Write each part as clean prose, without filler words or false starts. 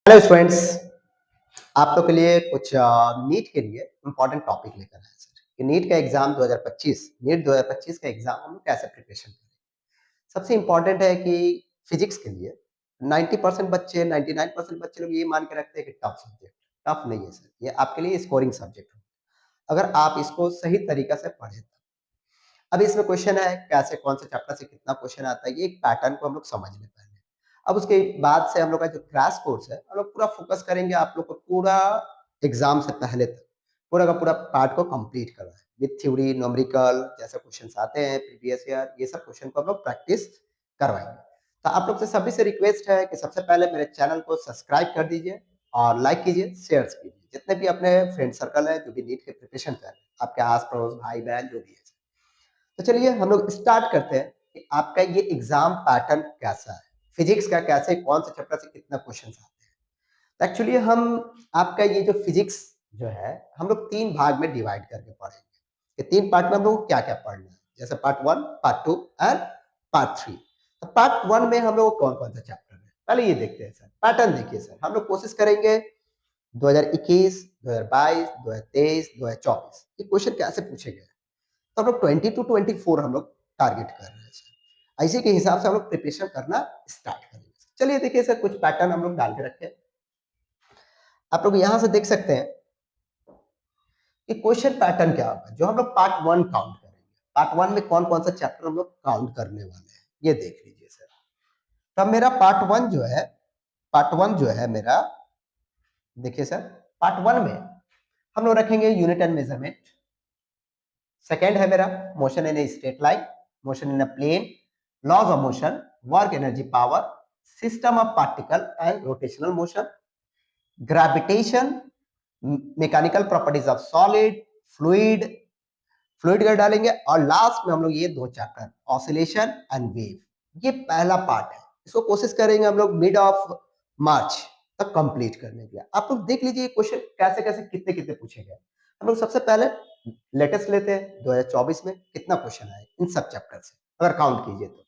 Hello students. आप लोग के लिए कुछ नीट के लिए इम्पोर्टेंट टॉपिक लेकर आए सर कि नीट का एग्जाम 2025 नीट 2025 का एग्जाम हम लोग कैसे प्रिपरेशन करें। सबसे इम्पोर्टेंट है कि फिजिक्स के लिए 90% बच्चे 99% बच्चे लोग ये मान के रखते हैं कि टफ सब्जेक्ट। टफ नहीं है सर, ये आपके लिए स्कोरिंग सब्जेक्ट है अगर आप इसको सही तरीका से पढ़े तो। अब इसमें क्वेश्चन है कैसे कौन से चैप्टर से कितना क्वेश्चन आता है, ये एक पैटर्न को हम लोग समझ लें पहले। अब उसके बाद से हम लोग का जो क्रैश कोर्स है हम लोग पूरा फोकस करेंगे आप लोग को पूरा एग्जाम से पहले तक पूरा का पूरा पार्ट को कंप्लीट करना है विद थ्योरी न्यूमेरिकल जैसे क्वेश्चंस आते हैं प्रीवियस ईयर, ये सब क्वेश्चन को हम लोग प्रैक्टिस करवाएंगे। तो आप लोग से सभी से रिक्वेस्ट है कि सबसे पहले मेरे चैनल को सब्सक्राइब कर दीजिए और लाइक कीजिए, शेयर कीजिए। जितने भी अपने फ्रेंड सर्कल है जो भी नीट के प्रिपरेशन कर रहे हैं, आपके आस पड़ोस भाई बहन जो भी है। तो चलिए हम लोग स्टार्ट करते हैं कि आपका ये एग्जाम पैटर्न कैसा है, फिजिक्स का कैसे कौन से चैप्टर से कितना क्वेश्चन आते हैं। तो एक्चुअली हम आपका ये जो फिजिक्स जो है हम लोग तीन भाग में डिवाइड करके पढ़ेंगे। ये तीन पार्ट में हम लोग क्या क्या पढ़ना है, जैसे पार्ट 1, पार्ट 2 एंड पार्ट 3। तो पार्ट 1 में हम लोग कौन कौन सा चैप्टर है पहले ये देखते हैं सर। पैटर्न देखिए सर, हम लोग कोशिश करेंगे 2021, 2022, 2023, 2024 ये क्वेश्चन कैसे पूछे गए। तो हम लोग 20 टू 24 हम लोग टारगेट कर रहे हैं सर। इसी के हिसाब से हम लोग प्रिपरेशन करना स्टार्ट करेंगे। चलिए देखिए सर, कुछ पैटर्न हम लोग डाल के रखे हैं। आप लोग यहां से देख सकते हैं कि क्वेश्चन पैटर्न क्या होगा जो हम लोग पार्ट 1 काउंट करेंगे। पार्ट 1 में कौन कौन सा चैप्टर हम लोग काउंट करने वाले हैं ये देख लीजिए सर। तो अब मेरा पार्ट 1 जो है मेरा, देखिए सर, पार्ट 1 में हम लोग रखेंगे यूनिट एंड मेजरमेंट। सेकेंड है मेरा motion in a straight line, motion in a plane, laws of motion, work energy power, system of particle and rotational motion, gravitation, mechanical properties of solid, fluid, fluid का डालेंगे और last में हम लोग ये दो चैप्टर ऑसिलेशन एंड वेव, ये पहला पार्ट है। इसको कोशिश करेंगे हम लोग मिड ऑफ मार्च तक कंप्लीट करने के लिए। आप लोग देख लीजिए क्वेश्चन कैसे कैसे कितने कितने पूछे गए। हम लोग सबसे पहले लेटेस्ट लेते हैं 2024 में कितना क्वेश्चन आए इन सब चैप्टर से अगर काउंट कीजिए तो।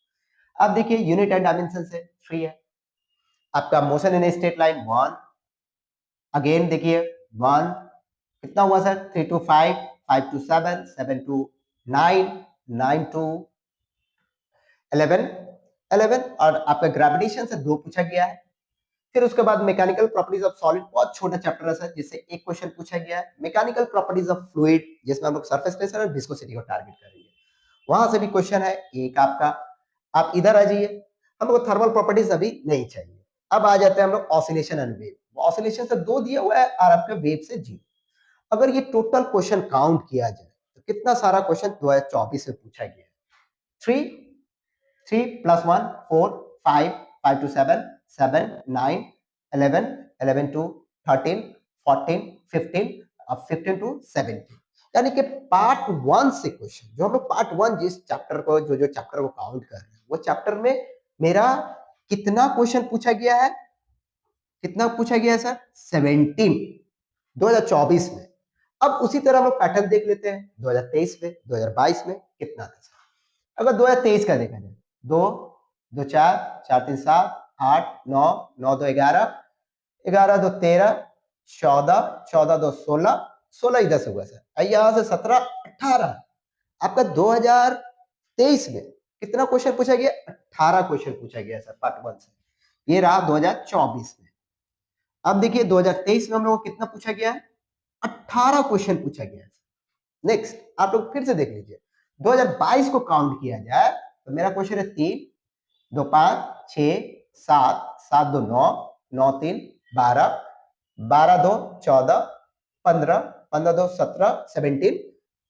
अब देखिए यूनिट एंड डायमेंशन से 3 है आपका, motion in straight line 1, again देखिए 1, कितना हुआ sir 3 to 5, 5 to 7, 7 to 9, 9 to 11, 11 और आपका ग्रेविटेशन से 2 पूछा गया है। फिर उसके बाद मैकेनिकल प्रॉपर्टीज ऑफ सॉलिड, बहुत छोटा चैप्टर है सर जिससे एक क्वेश्चन पूछा गया है। मैकेनिकल प्रॉपर्टीज ऑफ फ्लूइड जिसमें हम लोग सरफेस टेंशन और विस्कोसिटी को टारगेट करेंगे, वहां से भी क्वेश्चन है एक आपका। आप इधर आ जाइए, हम लोग थर्मल प्रॉपर्टीज अभी नहीं चाहिए। अब आ जाते हैं हम लोग ऑसिलेशन एंड वेव। ऑसिलेशन से 2 दिया हुआ है और आपके वेव से 0। अगर ये टोटल क्वेश्चन काउंट किया जाए तो कितना सारा क्वेश्चन 2024 में पूछा गया है। 3, 3 प्लस 1 4, 5, 5 टू 7, 7, 9, 11, 11 टू 13, 14, 15 और 15 टू 17। यानी कि पार्ट 1 से क्वेश्चन जो हम लोग पार्ट 1 जिस चैप्टर को जो चैप्टर को काउंट कर रहे हैं वो चैप्टर में मेरा कितना क्वेश्चन पूछा गया है, कितना पूछा गया है सर 17 2024 में। अब उसी तरह हम लोग पैटर्न देख लेते हैं 2023 में, 2022 में कितना था सर। अगर 2023 का देखा जाए 2, 2 4, 4 3 7, 8 9, 9 2 11, 11 2 13, 14, 14 2 16, 16 इधर से हुआ सर, यहां से 17 18। आपका 2023 में कितना क्वेश्चन पूछा गया, 18 क्वेश्चन पूछा गया सर पार्ट 1 से। ये रहा 2024 में। अब देखिए 2023 में हम लोग को कितना पूछा गया है, 18 क्वेश्चन पूछा गया है। नेक्स्ट आप लोग फिर से देख लीजिए 2022 को काउंट किया जाए तो मेरा क्वेश्चन है 3, 2 5, 6 7, 7 2 9, 9 3 12, 12 2 14, 15, 15 2 17, 17,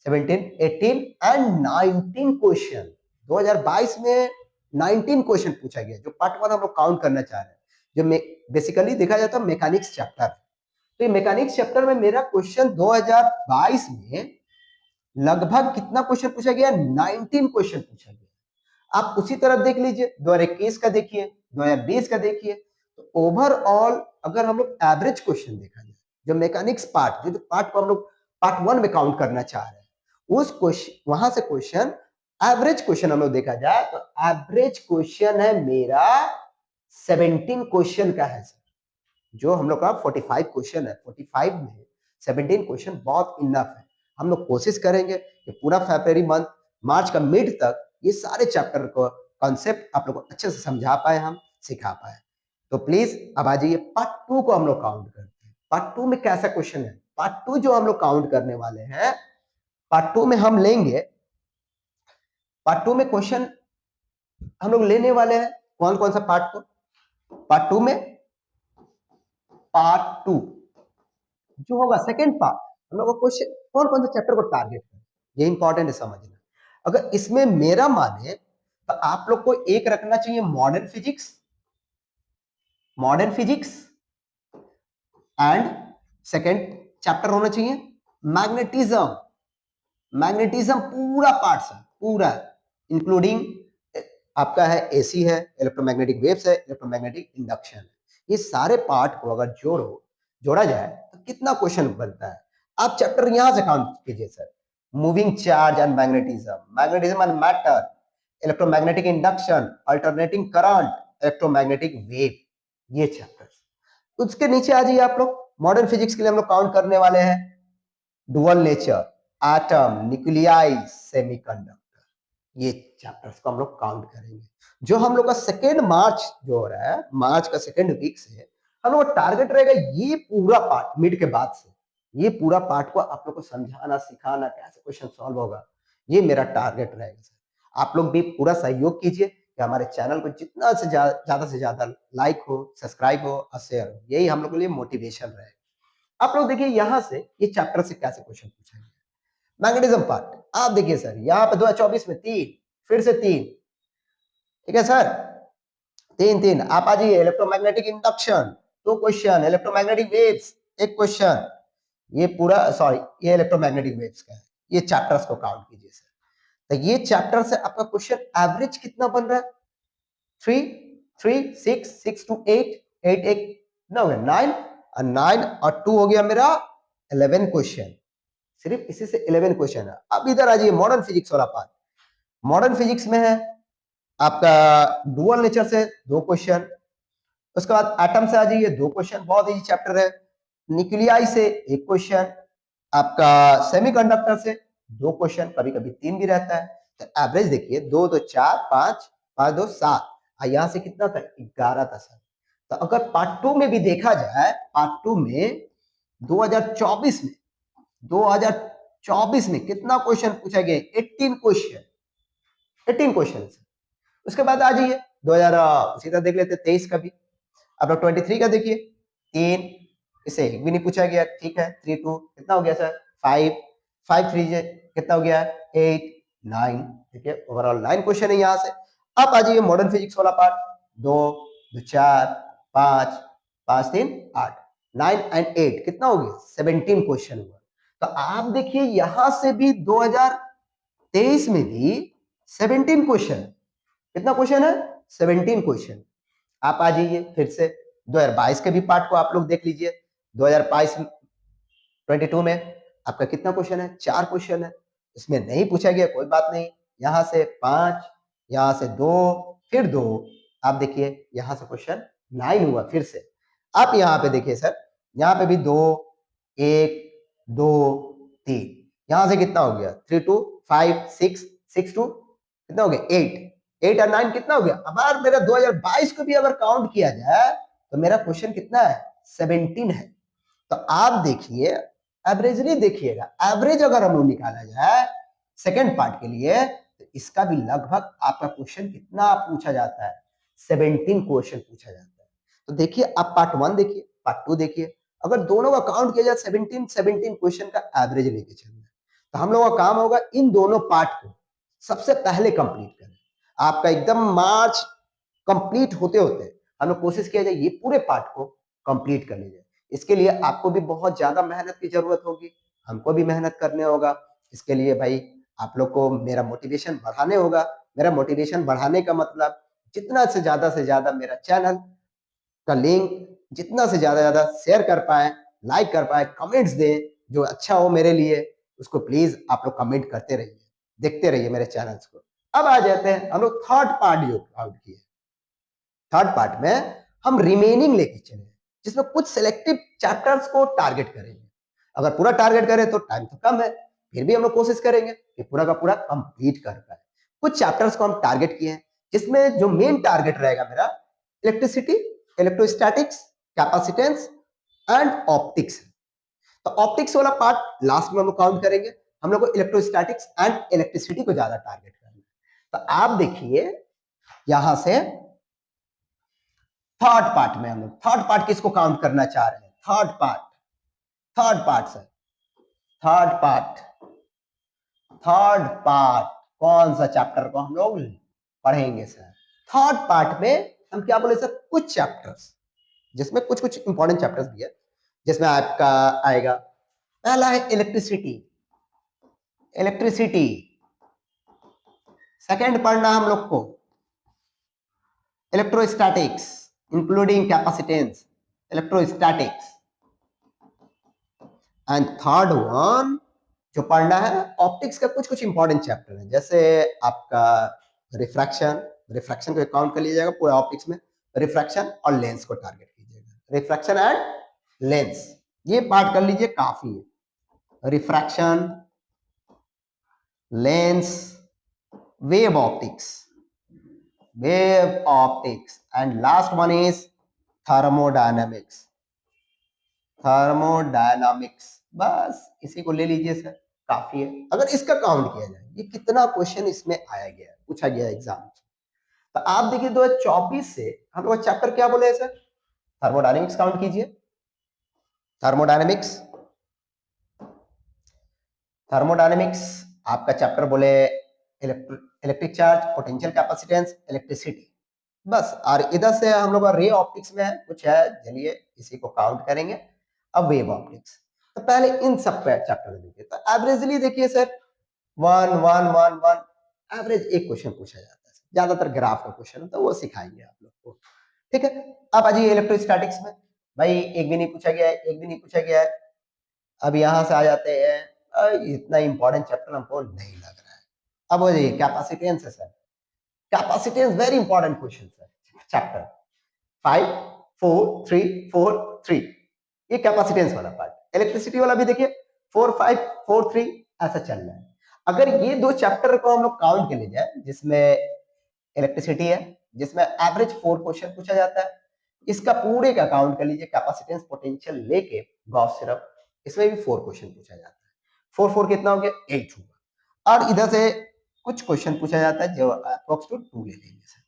17 18 एंड 19 क्वेश्चन 2022 में 19 क्वेश्चन पूछा गया जो पार्ट 1 हम लोग काउंट करना चाह रहे हैं। जो बेसिकली देखा जाए तो मैकेनिक्स चैप्टर, तो ये मैकेनिक्स चैप्टर में मेरा क्वेश्चन 2022 में लगभग कितना क्वेश्चन पूछा गया, 19 क्वेश्चन पूछा गया। आप उसी तरह देख लीजिए 2021 का देखिए, 2020 का देखिए। तो ओवरऑल अगर हम लोग एवरेज क्वेश्चन देखा जाए जो मैकेनिक्स पार्ट जो पार्ट को हम लोग पार्ट 1 में काउंट करना चाह रहे हैं उस क्वेश्चन वहां से क्वेश्चन एवरेज क्वेश्चन हम लोग देखा जाए तो एवरेज क्वेश्चन है मेरा 17 क्वेश्चन का है सर। जो हम लोग का 45 क्वेश्चन है, 45 में 17 क्वेश्चन बहुत इनफ है। हम लोग कोशिश करेंगे कि पूरा फरवरी मंथ, मार्च का मिड तक ये सारे चैप्टर को कॉन्सेप्ट आप लोग को अच्छे से समझा पाए, हम सिखा पाए। तो प्लीज अब आ जाइए पार्ट 2 को हम लोग काउंट करते हैं। पार्ट 2 में कैसा क्वेश्चन है? पार्ट 2 जो हम लोग काउंट करने वाले हैं, पार्ट 2 में हम लेंगे, पार्ट 2 में क्वेश्चन हम लोग लेने वाले हैं कौन कौन सा पार्ट 2? पार्ट 2 में पार्ट 2 जो होगा सेकेंड पार्ट, हम लोग क्वेश्चन कौन कौन से चैप्टर को टारगेट करें, ये इंपॉर्टेंट है समझना। अगर इसमें मेरा माने तो आप लोग को एक रखना चाहिए modern physics, modern physics and second chapter होना चाहिए मैग्नेटिज्म। मैग्नेटिज्म पूरा पार्ट है, पूरा इंक्लूडिंग आपका है एसी है, इलेक्ट्रोमैग्नेटिक वेव्स है, इलेक्ट्रोमैग्नेटिक इंडक्शन है। ये सारे पार्ट को अगर जोड़ा जाए तो कितना क्वेश्चन बनता है? आप चैप्टर यहां से काउंट कीजिए sir. Moving charge and magnetism, magnetism and matter, electromagnetic induction, alternating current, electromagnetic wave, ये चैप्टर्स। उसके नीचे आ जाइए आप लोग, मॉडर्न फिजिक्स के लिए हम लोग काउंट करने वाले हैं dual nature, atom, nuclei, semiconductor, ये चैप्टर्स को हम लोग काउंट करेंगे। जो हम लोग का सेकेंड मार्च जो हो रहा है, मार्च का सेकेंड वीक से हम लोग का टारगेट रहेगा ये पूरा पार्ट मिड के बाद से, ये पूरा पार्ट को आप लोग को समझाना, सिखाना, कैसे क्वेश्चन सॉल्व होगा, ये मेरा टारगेट रहेगा सर। आप लोग भी पूरा सहयोग कीजिए कि हमारे चैनल को जितना से ज्यादा लाइक हो, सब्सक्राइब हो और शेयर हो, यही हम लोग के लिए मोटिवेशन रहेगा। आप लोग देखिए यहां से ये चैप्टर से कैसे क्वेश्चन पूछा गया। मैग्नेटिज्म पार्ट आप देखिए सर, यहाँ पे 2024 में 3, फिर से 3, ठीक है सर, 3 आप आ जाइए। Electromagnetic induction 2 question, electromagnetic waves 1 question, ये पूरा सॉरी ये इलेक्ट्रोमैग्नेटिक वेव्स का है, ये चैप्टर्स को काउंट कीजिए सर। तो ये चैप्टर से आपका क्वेश्चन एवरेज कितना बन रहा है? 3 3 6 6 to 8 8 1 कितना हो गया 9, और 9 और 2 हो गया मेरा 11 क्वेश्चन। सिर्फ इसी से 11 क्वेश्चन है। अब इधर आ जाइए मॉडर्न फिजिक्स वाला पार्ट। मॉडर्न फिजिक्स में है आपका डुअल नेचर से 2 क्वेश्चन, उसके बाद एटम से आ जाइए 2 क्वेश्चन, बहुत इजी चैप्टर है। न्यूक्लियाई से 1 क्वेश्चन, आपका सेमीकंडक्टर से 2 क्वेश्चन, कभी कभी 3 भी रहता है। तो एवरेज देखिए 2 2 4 5 5 2 7, यहां से कितना था 11 था सर। तो अगर पार्ट 2 में भी देखा जाए, पार्ट 2 में 2024 में 2024 में कितना क्वेश्चन पूछा गया? 18 क्वेश्चन, 18 क्वेश्चन। उसके बाद आ जाइए 2000 सीधा देख लेते 23 का भी। अब 23 का देखिए 3, इसे एक भी नहीं पूछा गया, ठीक है। 3 2 कितना हो गया सर 5 5 3 कितना हो गया 8 9, ठीक है। ओवरऑल 9 क्वेश्चन है यहाँ से। अब आ जाइए मॉडर्न फिजिक्स वाला पार्ट, 2 2 4 5 5 3 8, 9 एंड 8 कितना हो गया 17 क्वेश्चन हुआ। तो आप देखिए यहां से भी 2023 में भी 17 क्वेश्चन, कितना क्वेश्चन है 17 क्वेश्चन। आप आ जाइए फिर से 2022 के भी पार्ट को आप लोग देख लीजिए। 2022 22 में आपका कितना क्वेश्चन है 4 क्वेश्चन है। इसमें नहीं पूछा गया कोई बात नहीं, यहां से 5, यहां से 2, फिर 2, आप देखिए यहां से क्वेश्चन 9 हुआ फिर से। आप यहां पे देखिए सर, यहां पे भी 2 1 2 3, यहां से कितना हो गया 3 2 5 6 6 2 कितना हो गया 8 8 और 9 कितना हो गया। अब यार मेरा 2022 को भी अगर काउंट किया जाए तो मेरा क्वेश्चन कितना है 17 है। तो आप देखिए एवरेज नहीं देखिएगा, एवरेज अगर हम लोग निकाला जाए सेकेंड पार्ट के लिए तो इसका भी लगभग आपका क्वेश्चन कितना पूछा जाता है 17 क्वेश्चन पूछा जाता है। तो देखिए आप पार्ट 1 देखिए, पार्ट 2 देखिए, अगर दोनों का काउंट किया जाए 17 क्वेश्चन का एवरेज लेके चलना है। तो हम लोगों का काम होगा इन दोनों पार्ट को सबसे पहले कंप्लीट करें। आपका एकदम मार्च कंप्लीट होते होते हम लोग कोशिश किया जाए ये पूरे पार्ट को कंप्लीट कर लीजिए। इसके लिए आपको भी बहुत ज्यादा मेहनत की जरूरत होगी, हमको भी मेहनत करने होगा। इसके लिए भाई आप लोग को मेरा मोटिवेशन बढ़ाने होगा। मेरा मोटिवेशन बढ़ाने का मतलब जितना से ज्यादा मेरा चैनल का लिंक जितना से ज्यादा शेयर कर पाए, लाइक कर पाए, कमेंट्स दें, जो अच्छा हो मेरे लिए उसको प्लीज आप लोग कमेंट करते रहिए, देखते रहिए मेरे चैनल्स को। अब आ जाते हैं हम लोग थर्ड पार्ट जो आउट किए। थर्ड पार्ट में हम रिमेनिंग लेके चले, जिसमें कुछ सिलेक्टिव चैप्टर्स को टारगेट करेंगे। अगर पूरा टारगेट करें तो टाइम तो कम है, फिर भी हम लोग कोशिश करेंगे कि पूरा का पूरा कंप्लीट कर पाए। कुछ चैप्टर्स को हम टारगेट किए हैं, जिसमें जो मेन टारगेट रहेगा मेरा electricity, electrostatics, capacitance and optics. तो ऑप्टिक्स वाला पार्ट लास्ट में हम काउंट करेंगे। हम लोग को इलेक्ट्रोस्टैटिक्स एंड इलेक्ट्रिसिटी को ज्यादा टारगेट करना है। तो आप देखिए यहां से थर्ड पार्ट में हम लोग थर्ड पार्ट किसको काउंट करना चाह रहे हैं? Third part sir, third part कौन सा चैप्टर को हम लोग पढ़ेंगे सर? थर्ड पार्ट में हम क्या बोले सर? कुछ चैप्टर्स, जिसमें कुछ कुछ इंपॉर्टेंट चैप्टर्स भी है, जिसमें आपका आएगा पहला है इलेक्ट्रिसिटी। सेकंड पढ़ना हम लोग को electrostatics including capacitance, electrostatics. And third one जो पढ़ना है ऑप्टिक्स का कुछ कुछ इंपॉर्टेंट चैप्टर है, जैसे आपका रिफ्रैक्शन को काउंट कर लीजिएगा पूरा ऑप्टिक्स में। रिफ्रैक्शन और लेंस को टारगेट कीजिएगा, रिफ्रैक्शन एंड लेंस, ये पार्ट कर लीजिए, काफी है। Refraction, lens, wave optics and last one is thermodynamics. बस इसी को ले लीजिए सर, काफी है। अगर इसका काउंट किया जाए ये कितना क्वेश्चन इसमें आया गया, पूछा गया एग्जाम में, तो आप देखिए 2024 से हम लोग चैप्टर क्या बोले सर? थर्मोडायनेमिक्स काउंट कीजिए। थर्मोडायनेमिक्स आपका चैप्टर बोले electric charge, potential capacitance, electricity, बस। और इधर से हम लोग रे ऑप्टिक्स में कुछ है, चलिए इसी को काउंट करेंगे। अब वेव ऑप्टिक्स, तो पहले इन सब चैप्टर में देखिए, तो एवरेजली देखिए सर 1 1 1 1 एवरेज एक क्वेश्चन पूछा जाता है, ज्यादातर ग्राफ का क्वेश्चन है, तो वो सिखाएंगे आप लोग को, ठीक है। अब आ जाइए इलेक्ट्रोस्टैटिक्स में, भाई एक भी नहीं पूछा गया है, एक भी नहीं पूछा गया है। अब यहां से आ जाते हैं, इतना इंपॉर्टेंट चैप्टर हमको नहीं लग रहा है। अब हो जाइए कैपेसिटेंस है sir, capacitance very important question sir, chapter 5 4 3 4 3, ये कैपेसिटेंस वाला पार्ट। इलेक्ट्रिसिटी वाला भी देखिए 4 5 4 3 ऐसा चल रहा है। अगर ये दो चैप्टर को हम लोग काउंट कर ले जाए, जिसमें इलेक्ट्रिसिटी है, जिसमें एवरेज 4 क्वेश्चन पूछा जाता है, इसका पूरे का काउंट कर लीजिए, कैपेसिटेंस पोटेंशियल लेके गॉस सिर्फ, इसमें भी 4 क्वेश्चन पूछा जाता है। 4 4 कितना हो गया? 8 हुआ। और इधर से कुछ क्वेश्चन पूछा जाता है जो अप्रोक्स टू 2 ले लेंगे सर,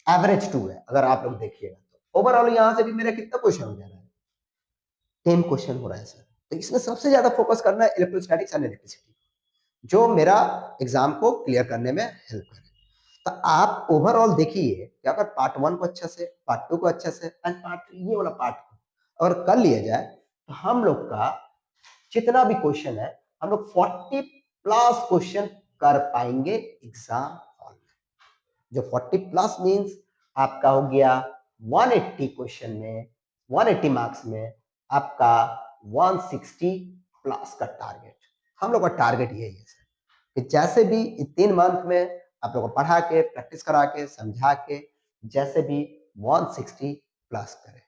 एवरेज 2 है अगर आप लोग देखिएगा तो। ओवरऑल यहां से भी मेरा कितना क्वेश्चन हो जा रहा है? 10 क्वेश्चन हो रहा है सर। तो इसमें सबसे ज्यादा फोकस करना है इलेक्ट्रोस्टैटिक्स एंड इलेक्ट्रिसिटी, जो मेरा एग्जाम को क्लियर करने में हेल्प करे। तो आप ओवरऑल देखिए कि अगर पार्ट 1 को अच्छा से, पार्ट 2 को अच्छा से एंड पार्ट 3 ये वाला पार्ट को अगर कर लिया जाए, तो हम लोग का जितना भी क्वेश्चन है, हम लोग 40 प्लस क्वेश्चन कर पाएंगे एग्जाम हॉल में। जो 40 प्लस मींस आपका हो गया 180 क्वेश्चन में, 180 मार्क्स में आपका 160 प्लस का टारगेट। हम लोग का टारगेट यही है सर, कि जैसे भी 3 मंथ में आप लोगों को पढ़ा के, प्रैक्टिस करा के, समझा के, जैसे भी 160 प्लस करें।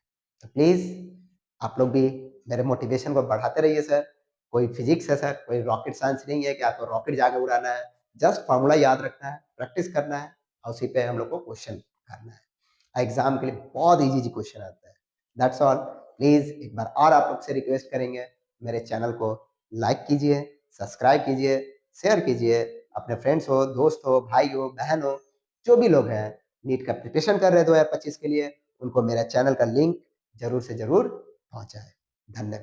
तो प्लीज आप लोग भी मेरे मोटिवेशन को बढ़ाते रहिए सर। कोई फिजिक्स है सर, कोई रॉकेट साइंस नहीं है कि आपको रॉकेट जाके उड़ाना है। जस्ट फॉर्मूला याद रखना है, प्रैक्टिस करना है, और उसी पे हम लोग को क्वेश्चन करना है। एग्जाम के लिए बहुत इजी क्वेश्चन आता है। That's all. प्लीज एक बार और आप लोग से रिक्वेस्ट करेंगे, मेरे चैनल को लाइक कीजिए, सब्सक्राइब कीजिए, शेयर कीजिए, अपने फ्रेंड्स हो, दोस्त हो, भाई हो, बहन हो, जो भी लोग हैं नीट का प्रिपरेशन कर रहे हैं 2025 के लिए, उनको मेरा चैनल का लिंक जरूर से जरूर पहुंचाएं। धन्यवाद।